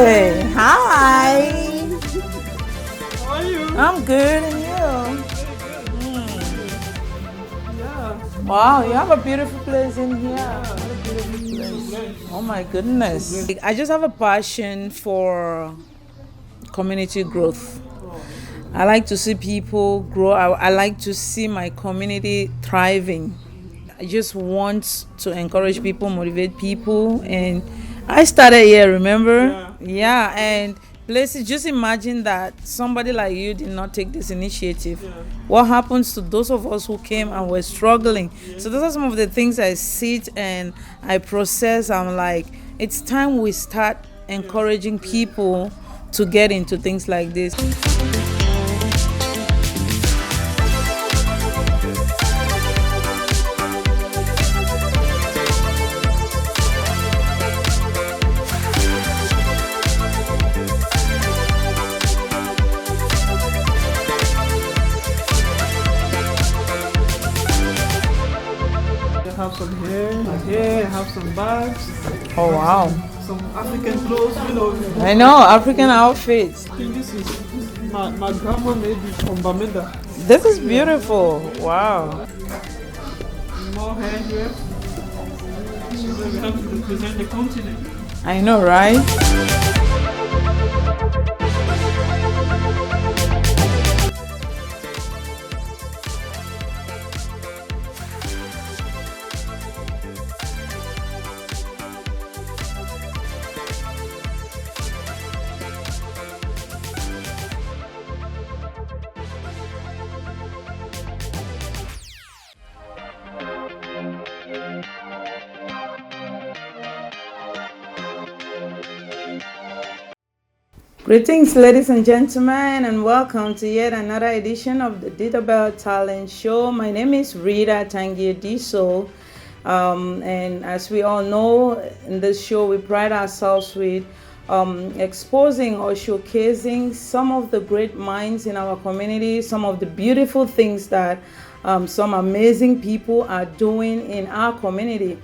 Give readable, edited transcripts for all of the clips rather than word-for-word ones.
Hey, hi. How are you? I'm good, and you? Yeah. Wow, you have a beautiful place in here. Yeah. What a beautiful place. Blessed. Oh my goodness. I just have a passion for community growth. I like to see people grow. I like to see my community thriving. I just want to encourage people, motivate people, and I started here, remember? Yeah. Yeah, and places, just imagine that somebody like you did not take this initiative. Yeah. What happens to those of us who came and were struggling? So those are some of the things I sit and I process. I'm like, it's time we start encouraging people to get into things like this. I have some hair, I have some bags, Oh wow. some African clothes, I know, African outfits. I think this is my grandma made it from Bamenda. This is beautiful. Wow. More hair here. So we have to represent the continent. I know, right? Greetings, ladies and gentlemen, and welcome to yet another edition of the Ditabell Talent Show. My name is Rita Tangier Diso, and as we all know, in this show, we pride ourselves with exposing or showcasing some of the great minds in our community, some of the beautiful things that some amazing people are doing in our community.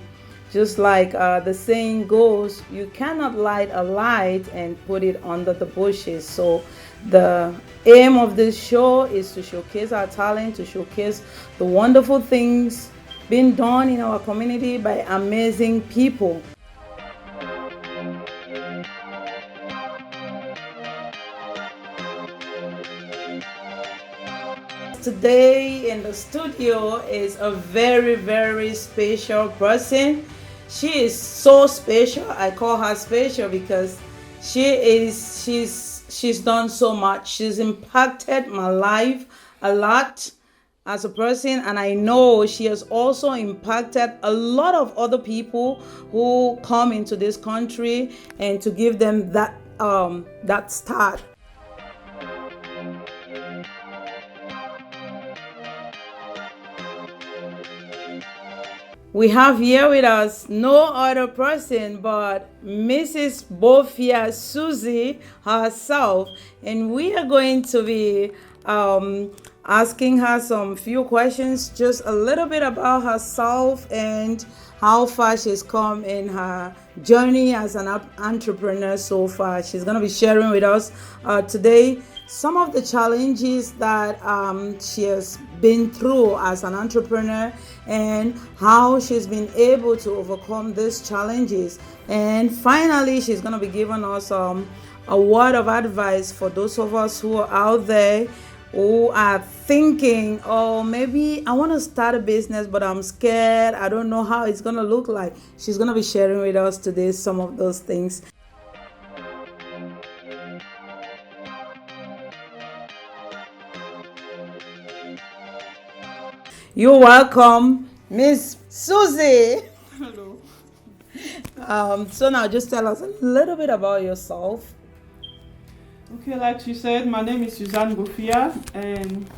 Just like the saying goes, you cannot light a light and put it under the bushes. So the aim of this show is to showcase our talent, to showcase the wonderful things being done in our community by amazing people. Today in the studio is a very, very special person. She is so special. I call her special because she's done so much. She's impacted my life a lot as a person, and I know she has also impacted a lot of other people who come into this country, and to give them that start. We have here with us no other person but Mrs. Bofia Suzy herself, and we are going to be asking her some few questions, just a little bit about herself and how far she's come in her journey as an entrepreneur so far. She's going to be sharing with us today some of the challenges that she has been through as an entrepreneur, and how she's been able to overcome these challenges. And finally, she's going to be giving us a word of advice for those of us who are out there who are thinking, oh, maybe I want to start a business, but I'm scared. I don't know how it's going to look like. She's going to be sharing with us today some of those things. You're welcome, Miss Suzy. Hello. So now just tell us a little bit about yourself. Okay, like she said, my name is Suzy Bofia, and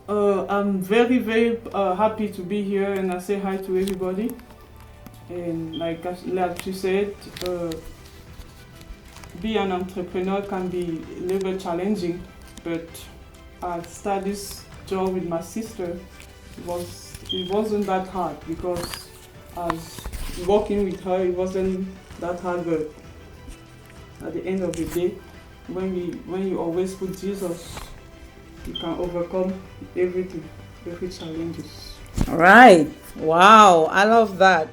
I'm very, very happy to be here, and I say hi to everybody. And like she said, be an entrepreneur can be a little bit challenging, but I started this job with my sister. It wasn't that hard because as working with her, it wasn't that hard, but at the end of the day, when you always put Jesus, you can overcome everything, every challenges. All right. Wow, I love that.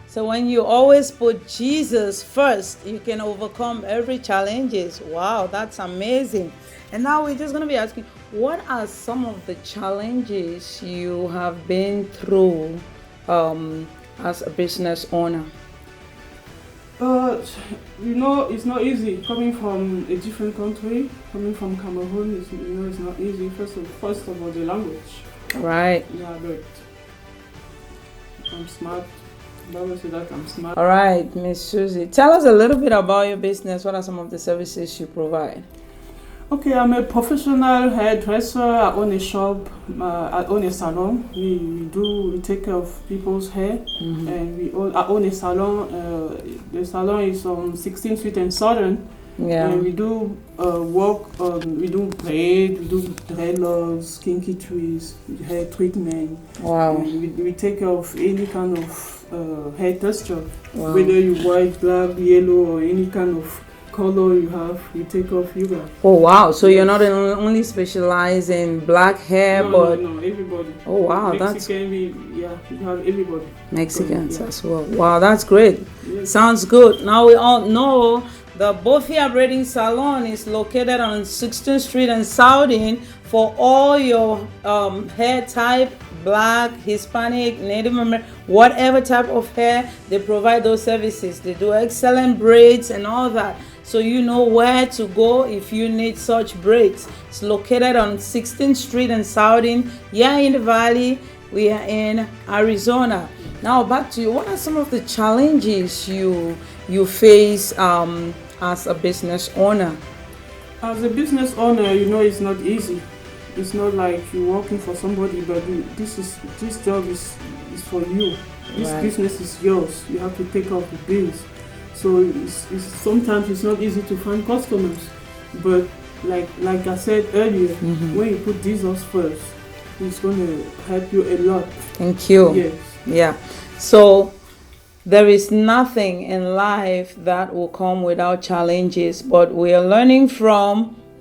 So when you always put Jesus first, you can overcome every challenges. Wow, that's amazing. And now we're just going to be asking, what are some of the challenges you have been through as a business owner? It's not easy coming from a different country, coming from Cameroon. It's not easy. First of all, the language. Right. Yeah, but I'm smart. Bible says that I'm smart. All right, Miss Suzy, tell us a little bit about your business. What are some of the services you provide? Okay, I'm a professional hairdresser. I own a shop. I own a salon. We take care of people's hair, and I own a salon. The salon is on 16th Street and Southern. Yeah. And we do work. We do braid. We do dreadlocks, kinky twists, hair treatment. Wow. And we take care of any kind of hair texture, Wow. whether you white, black, yellow, or any kind of color you have, we take off you guys. Oh wow, so you're not only specialize in black hair, but no, everybody. Oh wow, Mexican, we have everybody. Mexicans So, yeah. as well. Wow, that's great. Yes. Sounds good. Now we all know the Bofia Braiding Salon is located on 16th Street and Southern for all your hair type, black, Hispanic, Native American, whatever type of hair, they provide those services. They do excellent braids and all that. So you know where to go if you need such braids. It's located on 16th Street and Southern. Yeah, in the Valley. We are in Arizona. Now back to you. What are some of the challenges you face as a business owner? As a business owner, it's not easy. It's not like you're working for somebody, but this job is for you. This Right. business is yours. You have to take off the bills. So sometimes it's not easy to find customers, but like I said earlier, when you put Jesus first, it's going to help you a lot. Thank you. Yes. Yeah. So there is nothing in life that will come without challenges, but we're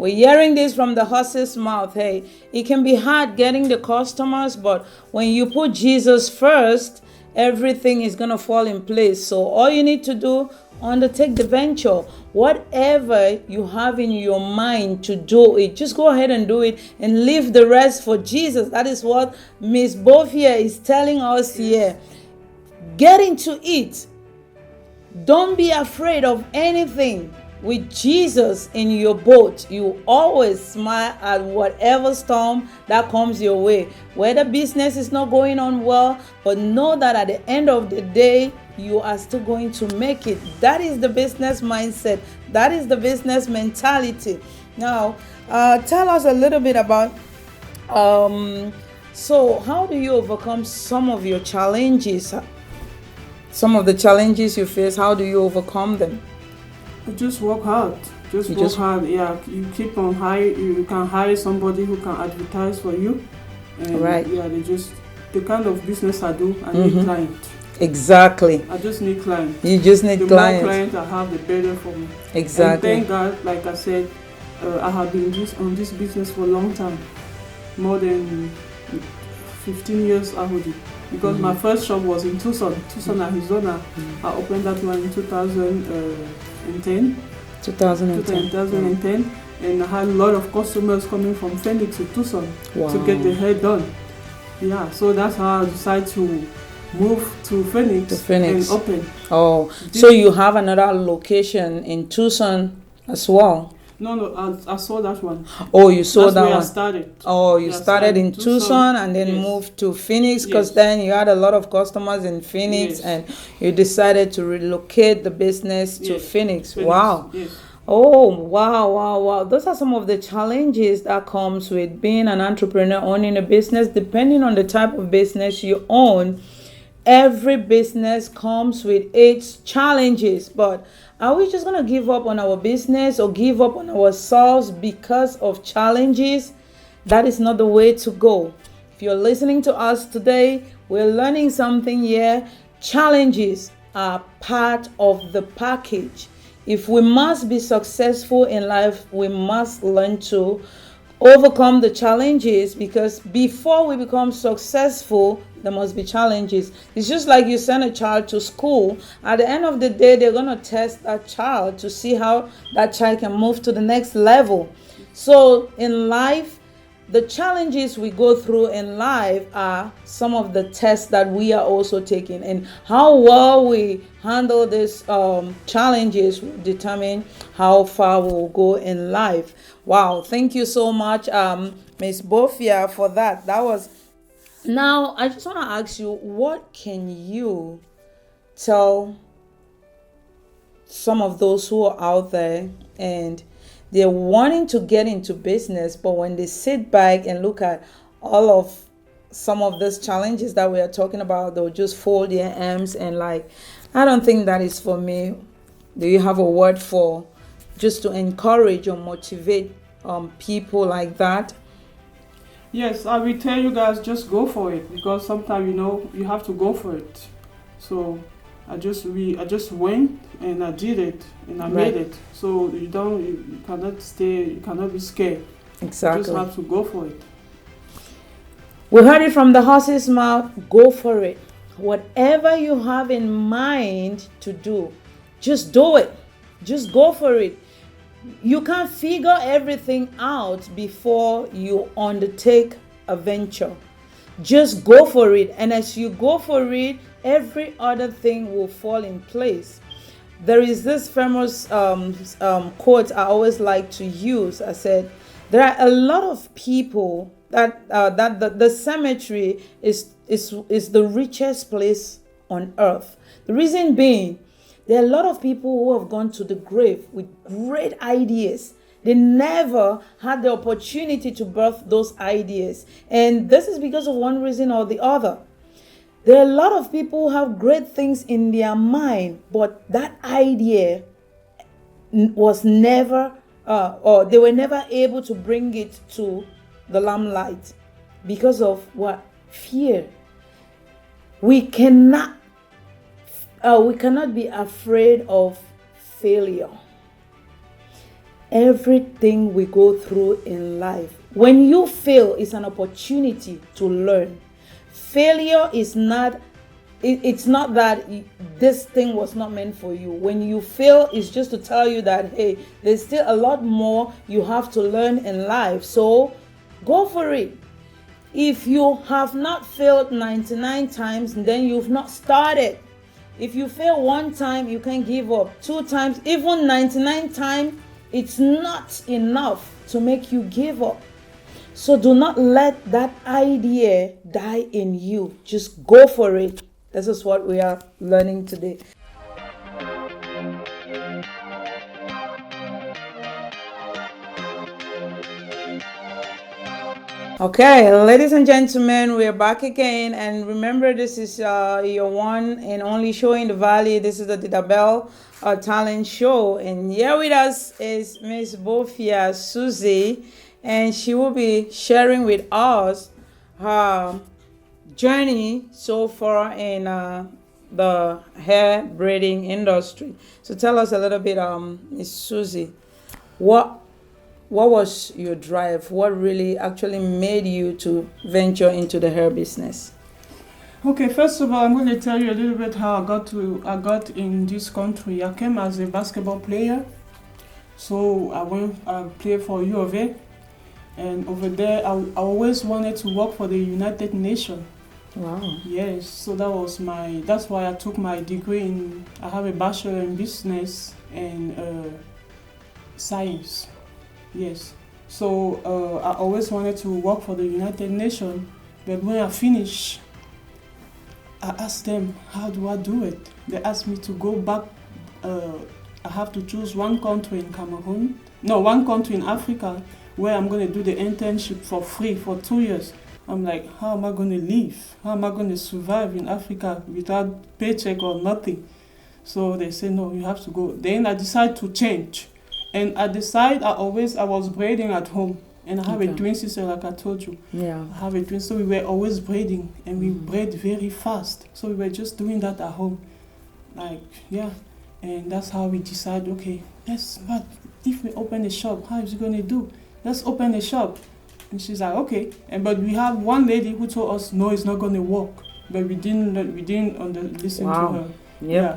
hearing this from the horse's mouth. Hey, it can be hard getting the customers, but when you put Jesus first, everything is going to fall in place. So all you need to do, undertake the venture. Whatever you have in your mind to do it, just go ahead and do it and leave the rest for Jesus. That is what Miss Bofia is telling us here. Get into it. Don't be afraid of anything. With Jesus in your boat, you always smile at whatever storm that comes your way. Whether business is not going on well, but know that at the end of the day, you are still going to make it. That is the business mindset. That is the business mentality. Now, tell us a little bit about, so how do you overcome some of your challenges? Some of the challenges you face, how do you overcome them? You just work hard. Hard. Yeah, you keep on you can hire somebody who can advertise for you. And right. Yeah, the kind of business I do, I need clients. Exactly. I just need clients. You just need clients. The more clients I have, the better for me. Exactly. And thank God, like I said, I have been on this business for a long time. More than 15 years already. Because my first shop was in Tucson, Arizona. I opened that one in 2010. 2010. And I had a lot of customers coming from Phoenix to Tucson to get their hair done. Yeah, so that's how I decided to move to Phoenix. And open. Oh, so you have another location in Tucson as well? No, I saw that one. Oh, you saw That's that where one. I started. Oh, you started in Tucson and then moved to Phoenix because then you had a lot of customers in Phoenix and you decided to relocate the business to Phoenix. Wow. Yes. Oh, wow. Those are some of the challenges that comes with being an entrepreneur, owning a business. Depending on the type of business you own, every business comes with its challenges. But are we just going to give up on our business or give up on ourselves because of challenges? That is not the way to go. If you're listening to us today, we're learning something here. Challenges are part of the package. If we must be successful in life, we must learn to overcome the challenges, because before we become successful, there must be challenges. It's just like you send a child to school. At the end of the day, they're going to test that child to see how that child can move to the next level. So in life, the challenges we go through in life are some of the tests that we are also taking, and how well we handle these challenges will determine how far we'll go in life. Wow, thank you so much, Miss Bofia, for that. That was. Now I just want to ask you, what can you tell some of those who are out there and they're wanting to get into business, but when they sit back and look at all of some of these challenges that we are talking about, they'll just fold their arms and like, I don't think that is for me. Do you have a word for just to encourage or motivate people like that? Yes, I will tell you guys, just go for it, because sometimes you have to go for it. So I just went and I did it and I made it. So you cannot be scared. Exactly. You just have to go for it. We heard it from the horse's mouth. Go for it. Whatever you have in mind to do, just do it. Just go for it. You can't figure everything out before you undertake a venture. Just go for it. And as you go for it, every other thing will fall in place. There is this famous quote I always like to use. I said, there are a lot of people that the cemetery is the richest place on earth. The reason being, there are a lot of people who have gone to the grave with great ideas. They never had the opportunity to birth those ideas. And this is because of one reason or the other. There are a lot of people who have great things in their mind, but that idea was never, or they were never able to bring it to the limelight because of what? Fear. We cannot be afraid of failure. Everything we go through in life, when you fail, is an opportunity to learn. Failure is not, it's not that this thing was not meant for you. When you fail, it's just to tell you that, hey, there's still a lot more you have to learn in life. So go for it. If you have not failed 99 times, then you've not started. If you fail one time, you can give up. 2 times, even 99 times, it's not enough to make you give up. So do not let that idea die in you. Just go for it. This is what we are learning today. Okay, ladies and gentlemen, we're back again, and remember, this is your one and only show in the valley. This is the Ditabell Talent Show, and here with us is Miss Bofia Suzy, and she will be sharing with us her journey so far in the hair braiding industry. So tell us a little bit, Miss Suzy, what was your drive? What really actually made you to venture into the hair business? Okay, first of all, I'm going to tell you a little bit how I got in this country. I came as a basketball player, so I played for U of A, and over there I always wanted to work for the United Nations. Wow. Yes, so that's why I took my degree I have a bachelor in business and science. Yes, so I always wanted to work for the United Nations, but when I finished, I asked them, how do I do it? They asked me to go back. I have to choose one country in one country in Africa where I'm going to do the internship for free for 2 years. I'm like, how am I going to live? How am I going to survive in Africa without paycheck or nothing? So they said, no, you have to go. Then I decided to change. And I decided I was braiding at home. And I have a twin sister, like I told you. Yeah. I have a twin, so we were always braiding. And we braid very fast. So we were just doing that at home. And that's how we decide, okay, but if we open a shop, how is it going to do? Let's open a shop. And she's like, okay. But we have one lady who told us, no, it's not going to work. But we didn't listen to her. Yep. Yeah.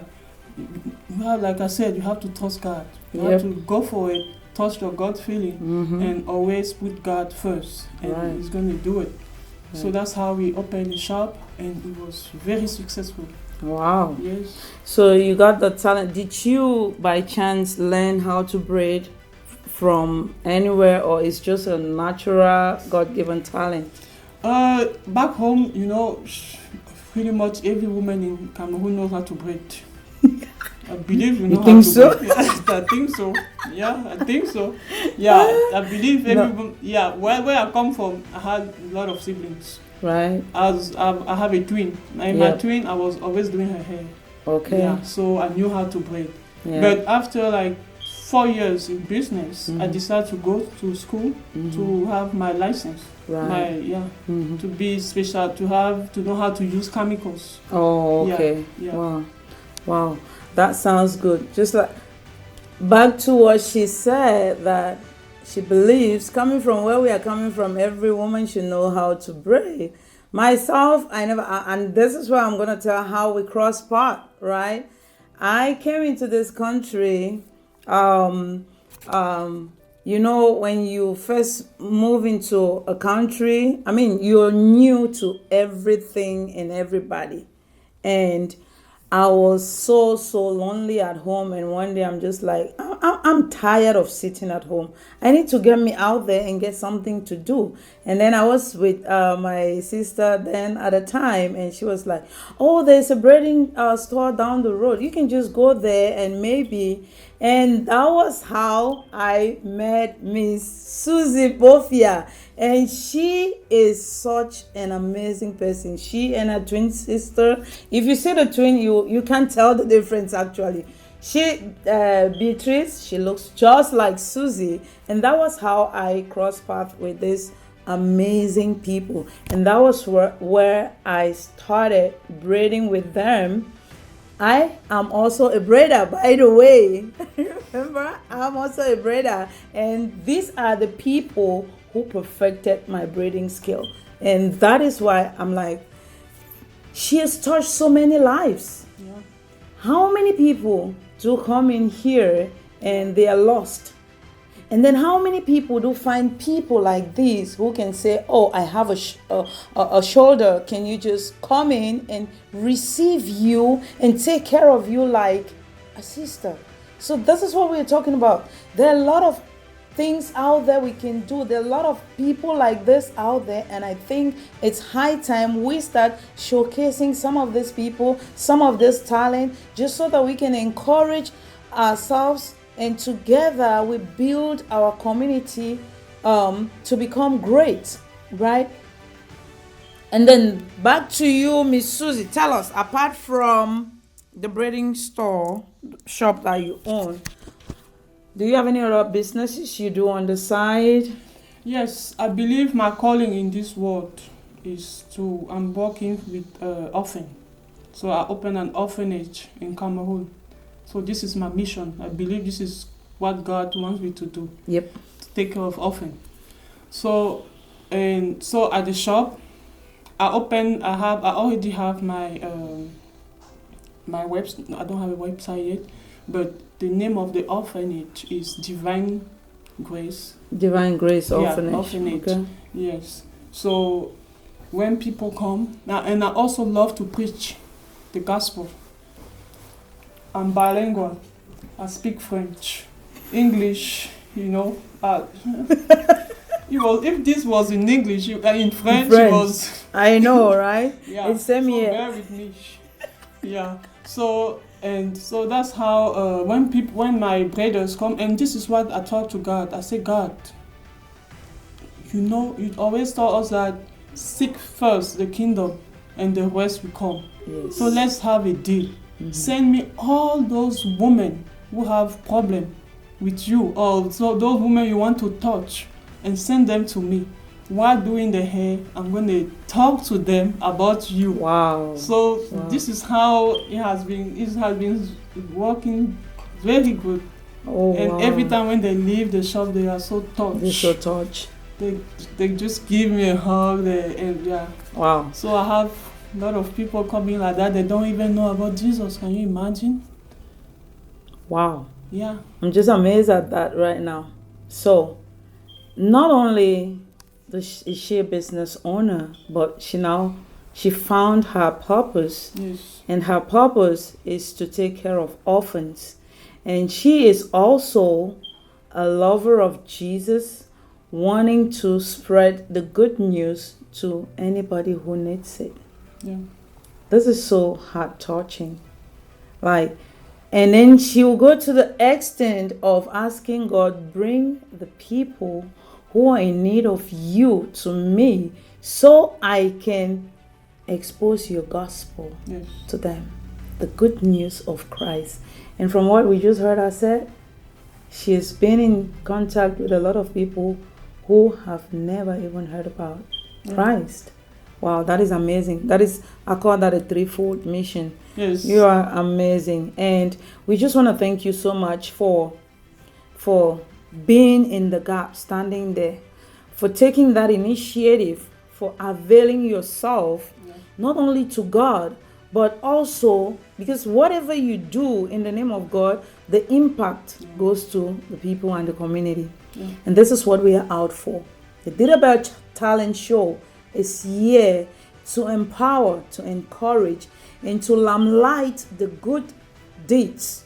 You have, like I said, you have to trust God. You have to go for it, trust your gut feeling, and always put God first. And He's going to do it. Right. So that's how we opened the shop, and it was very successful. Wow. Yes. So you got the talent. Did you, by chance, learn how to braid from anywhere, or is just a natural God-given talent? Back home, pretty much every woman in Cameroon knows how to braid. I believe you know how to braid. Yes, I think so. Yeah, I think so. Yeah, I believe everyone. Yeah, where I come from, I had a lot of siblings. Right. I have a twin. And my twin, I was always doing her hair. Okay. Yeah, so I knew how to braid. Yeah. But after like 4 years in business, I decided to go to school to have my license. Right. To be special, to know how to use chemicals. Oh, okay. Yeah. Wow. That sounds good. Just like back to what she said, that she believes, coming from where we are coming from, every woman should know how to braid. Myself, and this is why I'm going to tell how we cross path, right? I came into this country, when you first move into a country, you're new to everything and everybody. And I was so lonely at home, and one day I'm just like, I'm tired of sitting at home. I need to get me out there and get something to do. And then I was with my sister then at a time, and she was like, oh, there's a braiding store down the road. You can just go there and maybe. And that was how I met Miss Suzy Bofia. And she is such an amazing person. She and her twin sister, if you see the twin, you can't tell the difference actually. Beatrice, she looks just like Suzy. And that was how I crossed paths with these amazing people. And that was where I started braiding with them. I am also a braider, by the way. Remember, I'm also a braider. And these are the people who perfected my braiding skill. And that is why I'm like, she has touched so many lives. Yeah. How many people do come in here and they are lost? And then how many people do find people like this who can say, oh, I have a shoulder. Can you just come in and receive you and take care of you like a sister? So this is what we're talking about. There are a lot of things out there we can do. There are a lot of people like this out there. And I think it's high time we start showcasing some of these people, some of this talent, just so that we can encourage ourselves. And together we build our community to become great, right? And then back to you, Miss Suzy. Tell us, apart from the braiding shop that you own, do you have any other businesses you do on the side? Yes, I believe my calling in this world is I'm working with orphan. So I opened an orphanage in Cameroon. So this is my mission. I believe this is what God wants me to do. Yep. To take care of orphans. So at the shop, I already have my my website. I don't have a website yet, but the name of the orphanage is Divine Grace. Divine Grace Orphanage. Yeah, orphanage. Okay. Yes. So when people come now, and I also love to preach the gospel. I'm bilingual. I speak French, English. If this was in English, in French, it was. I know, right? Yeah. It's same here. Bear with me. Yeah. So that's how when my brothers come, and this is what I talk to God. I say, God, you always tell us that seek first the kingdom, and the rest will come. Yes. So let's have a deal. Send me all those women who have problem with you, or so those women you want to touch, and send them to me. while doing the hair, I'm going to talk to them about you. Wow. So this is how it has been working very good. Oh, and wow. Every time when they leave the shop, they are so touched. They're so touched. They just give me a hug, and yeah. Wow. So I have a lot of people coming like that. They don't even know about Jesus. Can you imagine? Wow. Yeah. I'm just amazed at that right now. So, not only is she a business owner, but she found her purpose. Yes. And her purpose is to take care of orphans. And she is also a lover of Jesus, wanting to spread the good news to anybody who needs it. Yeah. This is so heart touching. And then she will go to the extent of asking God, bring the people who are in need of you to me so I can expose your gospel to them, the good news of Christ. And from what we just heard her say, she has been in contact with a lot of people who have never even heard about Christ. Wow, that is amazing. I call that a threefold mission. Yes. You are amazing. And we just want to thank you so much for being in the gap, standing there, for taking that initiative, for availing yourself, not only to God, but also because whatever you do in the name of God, the impact goes to the people and the community. And this is what we are out for. The Ditabell Talent Show is here to empower, to encourage, and to lamplight the good deeds,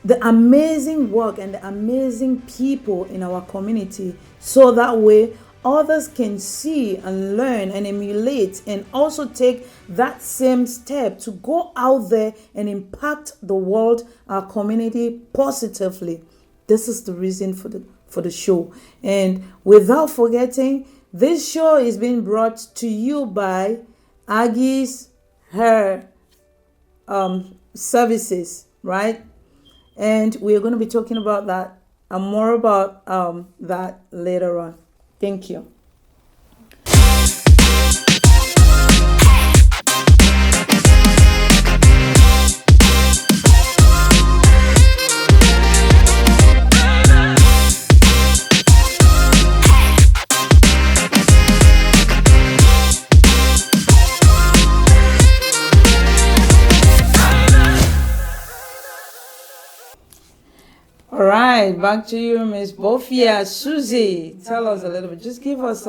the amazing work and the amazing people in our community, so that way others can see and learn and emulate and also take that same step to go out there and impact the world, our community positively. This is the reason for the show. And without forgetting, this show is being brought to you by Aggie's Hair Services, right? And we're going to be talking about that and more about that later on. Thank you. All right, back to you, Miss Bofia. Suzy, tell us a little bit. Just give us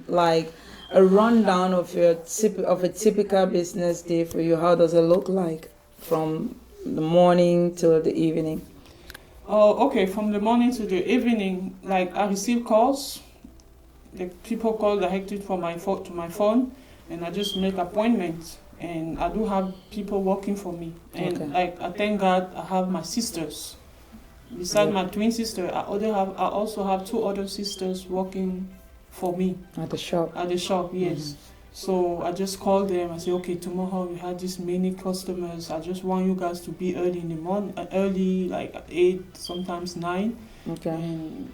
like a rundown of a typical business day for you. How does it look like from the morning till the evening? Oh, okay. From the morning to the evening, like I receive calls. The people call directly to my phone, and I just make appointments. And I do have people working for me. And like I thank God, I have my sisters. Besides my twin sister, I also have two other sisters working for me. At the shop? At the shop, yes. Mm-hmm. So I just call them. I say, okay, tomorrow we have this many customers. I just want you guys to be early in the morning, early like at 8, sometimes 9. Okay. And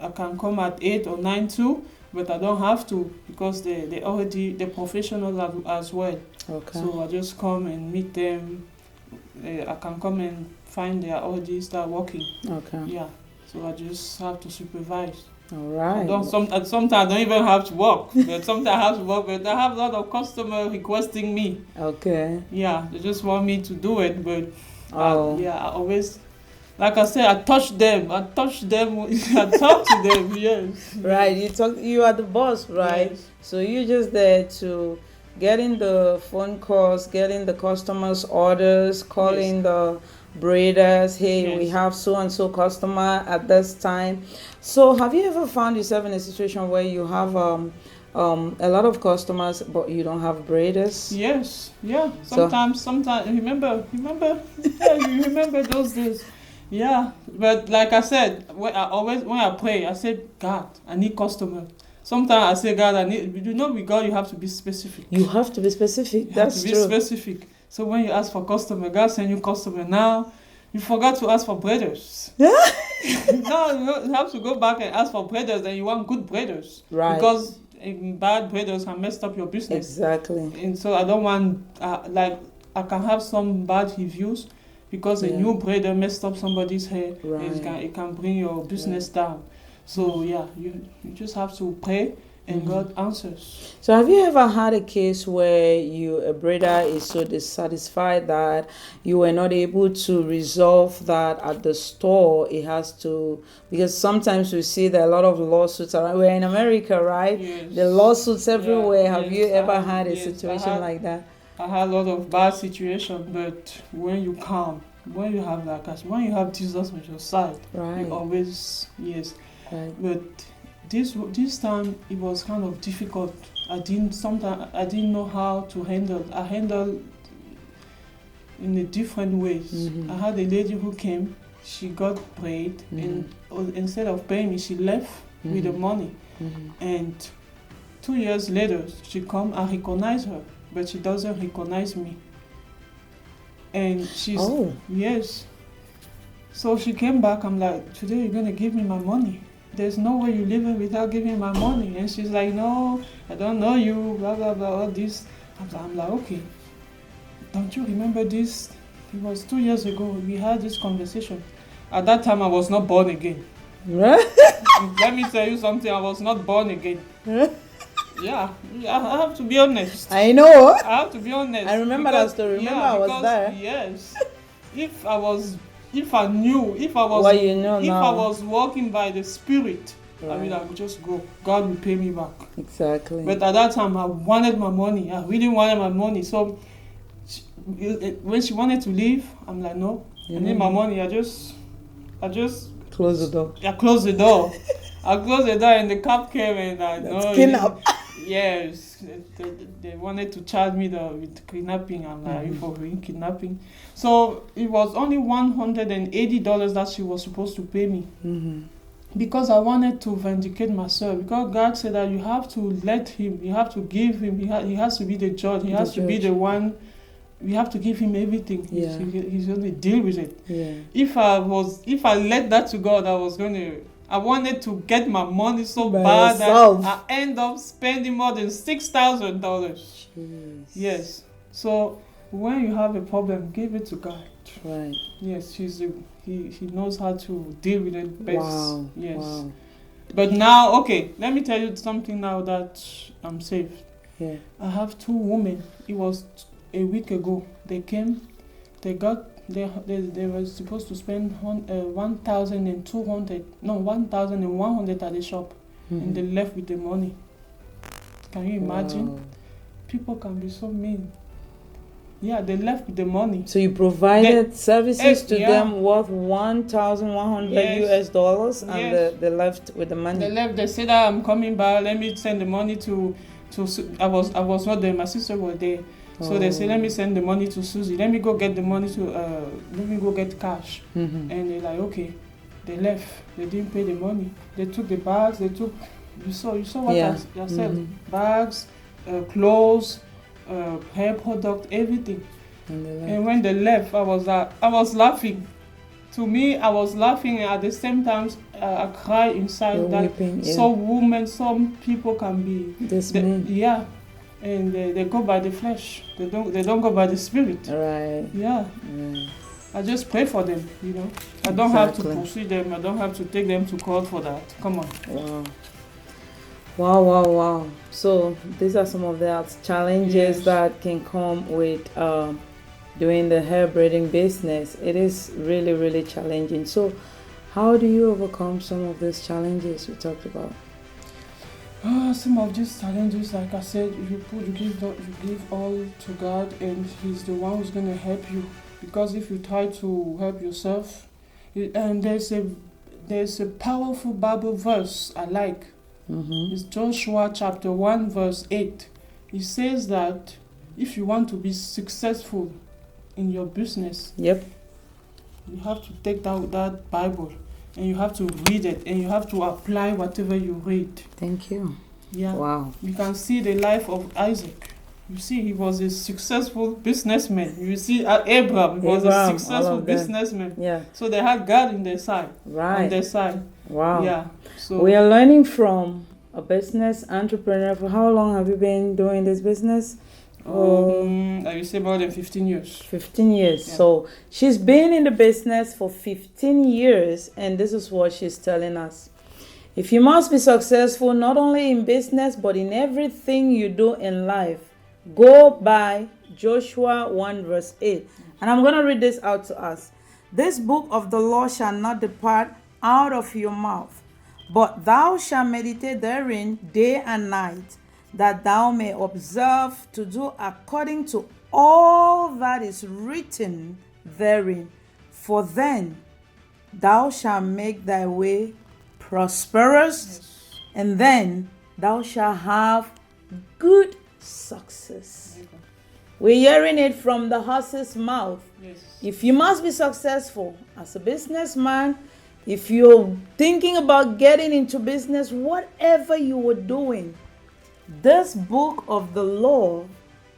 I can come at 8 or 9 too, but I don't have to because they already the professionals as well. Okay. So I just come and meet them. I can come and find they already start working. Okay. Yeah. So I just have to supervise. All right. Sometimes I don't even have to work, but sometimes I have to work. But I have a lot of customers requesting me. Okay. Yeah, they just want me to do it, but I always, like I said, I touch them. I talk to them. Yes. Right. You are the boss, right? Yes. So you're just there to getting the phone calls, getting the customers' orders, calling the braiders, hey, we have so and so customer at this time. So have you ever found yourself in a situation where you have a lot of customers but you don't have braiders? Yes, yeah. Sometimes remember you remember those days. Yeah. But like I said, when I pray, I said, God, I need customers. Sometimes I say, God, with God you have to be specific. You have to be specific. That's true. You have to be specific. So when you ask for customer, God send you customer. Now, you forgot to ask for brothers. No, you have to go back and ask for braiders, and you want good braiders. Right. Because bad braiders can mess up your business. Exactly. And so I don't want, I can have some bad reviews because a new braider messed up somebody's hair. Right. It can bring your business down. So yeah, you just have to pray and God answers. So have you ever had a case where a braider is so dissatisfied that you were not able to resolve that at the store? It has to, because sometimes we see that a lot of lawsuits around. We're in America, right? Yes. The lawsuits everywhere. Yeah, Have you ever had a situation like that? I had a lot of bad situations, but when you calm, when you have when you have Jesus on your side, right, you always, yes. Right. But this time it was kind of difficult. I didn't know how to handle. I handled in a different ways. Mm-hmm. I had a lady who came. She got paid, and instead of paying me, she left with the money. And 2 years later, she come. I recognize her, but she doesn't recognize me. And she's yes. So she came back. I'm like, today you're gonna give me my money. There's no way you're leaving without giving my money. And she's like, no, I don't know you, blah, blah, blah, all this. I'm like, okay, don't you remember this? It was 2 years ago. We had this conversation. At that time, I was not born again. Let me tell you something. I was not born again. Yeah, I have to be honest. I know. I have to be honest. I remember that story. Remember, I was there. Yes. If I was walking by the Spirit, right, I would just go. God will pay me back. Exactly. But at that time, I wanted my money. I really wanted my money. So when she wanted to leave, I'm like, no, I need my money. I just close the door. I closed the door. I closed the door, and the cop came, and I know. Kidnap. Yes, they wanted to charge me with kidnapping. I'm like, for kidnapping. So it was only $180 that she was supposed to pay me. Because I wanted to vindicate myself. Because God said that you have to let him, you have to give him, he has to be the judge, he has to be the one, we have to give him everything. Yeah. He's going to deal with it. Yeah. If I let that to God, I wanted to get my money so bad that I end up spending more than $6,000. Yes. So when you have a problem, give it to God. Right. Yes, he knows how to deal with it best. Wow. Yes. Wow. But now, okay, let me tell you something now that I'm saved. Yeah. I have 2 women. It was a week ago. They came. They were supposed to spend $1,100 at the shop, and they left with the money. Can you imagine? Wow. People can be so mean. Yeah, they left with the money. So you provided services to them worth $1,100 and they left with the money. They left. They said, I'm coming back. Let me send the money to. I was not there. My sister was there. So they said, let me send the money to Suzy. Let me go get the money let me go get cash. And they're like, okay. They left. They didn't pay the money. They took the bags. You saw what I said. Bags, clothes, hair product, everything. And when they left, I was laughing. To me, I was laughing, and at the same time, I cried inside. You're weeping, some people can be. Yeah. And they go by the flesh. They don't go by the spirit. Right. Yeah. I just pray for them, I don't have to pursue them. I don't have to take them to court for that. Come on. Wow. So these are some of the challenges that can come with doing the hair braiding business. It is really, really challenging. So how do you overcome some of these challenges we talked about? Some of these challenges, like I said, you give all to God, and He's the one who's going to help you. Because if you try to help yourself, and there's a powerful Bible verse I like. It's Joshua chapter 1 verse 8. It says that if you want to be successful in your business, you have to take that Bible, and you have to read it, and you have to apply whatever you read. Thank you. Yeah. Wow. You can see the life of Isaac. You see, he was a successful businessman. You see, Abraham was a Abraham, all successful of them. businessman. Yeah. So they had God in their side. Right. On their side. Wow. Yeah. So We are learning from a business entrepreneur. For how long have you been doing this business? I will say more than 15 years. 15 years. Yeah. So she's been in the business for 15 years, and this is what she's telling us. If you must be successful not only in business but in everything you do in life, go by Joshua 1 verse 8. And I'm going to read this out to us. This book of the law shall not depart out of your mouth, but thou shalt meditate therein day and night, that thou may observe to do according to all that is written therein. For then thou shalt make thy way prosperous, and then thou shalt have good success. We're hearing it from the horse's mouth. Yes. If you must be successful as a businessman, if you're thinking about getting into business, whatever you were doing, this book of the law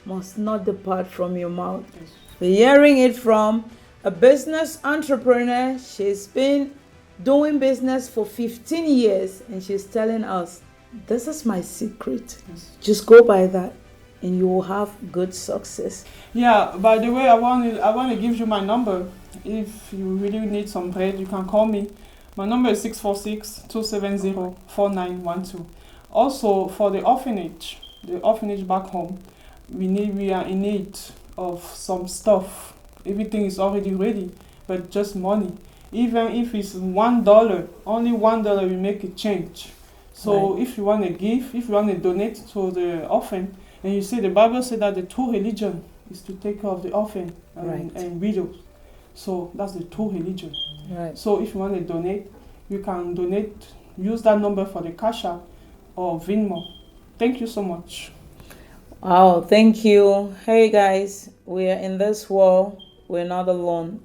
must not depart from your mouth. Yes. We're hearing it from a business entrepreneur. She's been doing business for 15 years, and she's telling us, this is my secret. Yes. Just go by that and you will have good success. Yeah, by the way, I want to give you my number. If you really need some bread, you can call me. My number is 646-270-4912. Also, for the orphanage back home, we are in need of some stuff. Everything is already ready, but just money. Even if it's $1, only $1 will make a change. So Right. if you want to give, if you want to donate to the orphan, and you see the Bible said that the true religion is to take care of the orphan Right. and widows. So that's the true religion. Right. So if you want to donate, you can donate. Use that number for the Cash App or Venmo. Thank you so much. Wow, thank you. Hey guys, we are in this world. We're not alone.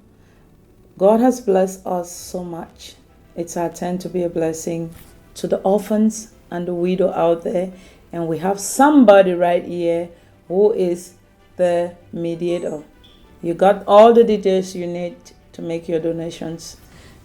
God has blessed us so much. It's our turn to be a blessing to the orphans and the widow out there. And we have somebody right here who is the mediator. You got all the details you need to make your donations.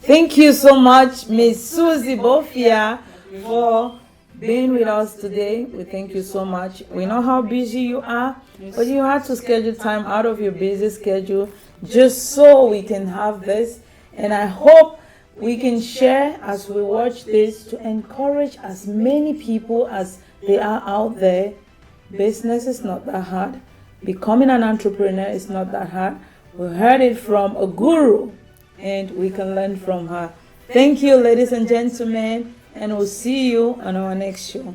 Thank you so much, Miss Suzy Bofia, for being with us today. We thank you so much. We know how busy you are, but you had to schedule time out of your busy schedule just so we can have this. And I hope we can share as we watch this to encourage as many people as they are out there. Business is not that hard. Becoming an entrepreneur is not that hard. We heard it from a guru and we can learn from her. Thank you, ladies and gentlemen, and we'll see you on our next show.